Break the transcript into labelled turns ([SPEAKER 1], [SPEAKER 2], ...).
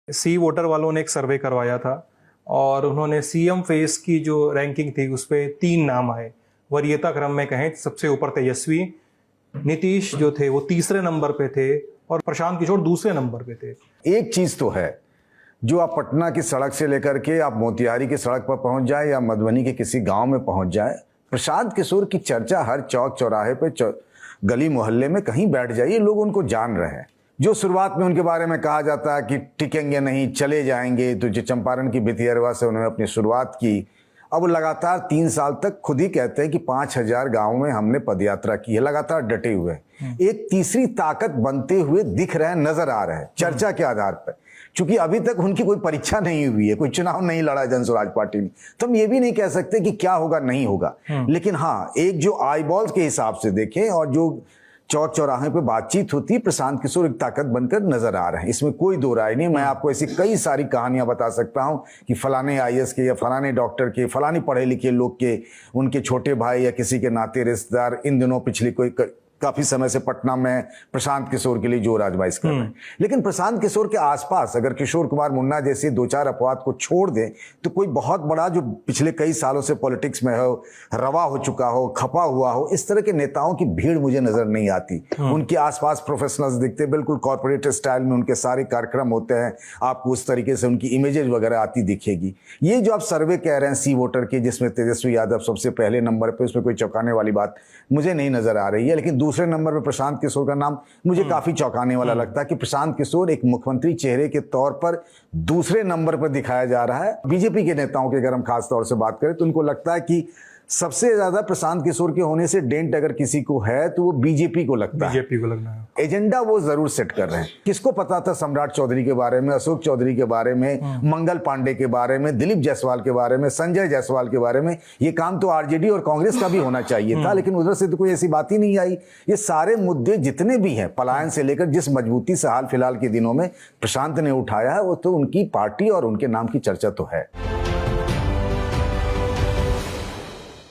[SPEAKER 1] सी voter वालों ने एक सर्वे करवाया था और उन्होंने सीएम फेस की जो रैंकिंग थी उस पर 3 नाम आए। वरीयता क्रम में कहें सबसे ऊपर तेजस्वी, नीतीश जो थे वो तीसरे नंबर पे थे और प्रशांत किशोर दूसरे नंबर पे थे।
[SPEAKER 2] एक चीज तो है, जो आप पटना की सड़क से लेकर के आप मोतिहारी की सड़क पर पहुंच जाए या मधुबनी के किसी गांव में पहुंच जाए, प्रशांत किशोर की चर्चा हर चौक चौराहे पे गली मोहल्ले में कहीं बैठ जाइए, लोग उनको जान रहे हैं। जो शुरुआत में उनके बारे में कहा जाता है कि टिकेंगे नहीं, चले जाएंगे, तो जो चंपारण की भितिहरवा से उन्होंने अपनी शुरुआत की, अब लगातार 3 साल तक खुद ही कहते हैं कि 5000 गांवों में हमने पदयात्रा की है, लगातार डटे हुए। एक तीसरी ताकत बनते हुए दिख रहे हैं, नजर आ रहे हैं चर्चा के आधार पर। चूंकि अभी तक उनकी कोई परीक्षा नहीं हुई है, कोई चुनाव नहीं लड़ा जनसुराज पार्टी में, तो हम ये भी नहीं कह सकते कि क्या होगा नहीं होगा। लेकिन हाँ, एक जो आई बॉल्स के हिसाब से देखें और जो चौक चौराहे पे बातचीत होती है, प्रशांत किशोर एक ताकत बनकर नजर आ रहे हैं, इसमें कोई दो राय नहीं। मैं आपको ऐसी कई सारी कहानियां बता सकता हूं कि फलाने आईएएस के या फलाने डॉक्टर के, फलाने पढ़े लिखे लोग के, उनके छोटे भाई या किसी के नाते रिश्तेदार इन दिनों पिछली काफी समय से पटना में प्रशांत किशोर के लिए जोर आजमाइश कर रहे हैं। लेकिन प्रशांत किशोर के आसपास अगर किशोर कुमार मुन्ना जैसे 2-4 अपवाद को छोड़ दें तो कोई बहुत बड़ा जो पिछले कई सालों से पॉलिटिक्स में हो, रवा हो चुका हो, खपा हुआ हो, इस तरह के नेताओं की भीड़ मुझे नजर नहीं आती। उनके आसपास प्रोफेशनल्स दिखते, बिल्कुल कॉर्पोरेट स्टाइल में उनके सारे कार्यक्रम होते हैं, आपको उस तरीके से उनकी इमेजेस वगैरह आती दिखेगी। ये जो आप सर्वे कह रहे हैं सी वोटर की, जिसमें तेजस्वी यादव सबसे पहले नंबर पे, उसमें कोई चौंकाने वाली बात मुझे नहीं नजर आ रही है। लेकिन दूसरे नंबर पे प्रशांत किशोर का नाम मुझे काफी चौंकाने वाला लगता है कि प्रशांत किशोर एक मुख्यमंत्री चेहरे के तौर पर दूसरे नंबर पर दिखाया जा रहा है। बीजेपी के नेताओं की अगर हम खास तौर से बात करें तो उनको लगता है कि सबसे ज्यादा प्रशांत किशोर के होने से डेंट अगर किसी को है तो वो बीजेपी को लगता है,
[SPEAKER 1] बीजेपी को लगना है।
[SPEAKER 2] एजेंडा वो जरूर सेट कर रहे हैं। किसको पता था सम्राट चौधरी के बारे में, अशोक चौधरी के बारे में, मंगल पांडे के बारे में, दिलीप जायसवाल के बारे में, संजय जायसवाल के बारे में। ये काम तो आरजेडी और कांग्रेस का भी होना चाहिए था, लेकिन उधर से तो कोई ऐसी बात ही नहीं आई। ये सारे मुद्दे जितने भी हैं, पलायन से लेकर जिस मजबूती से हाल फिलहाल के दिनों में प्रशांत ने उठाया है, वो तो उनकी पार्टी और उनके नाम की चर्चा तो है।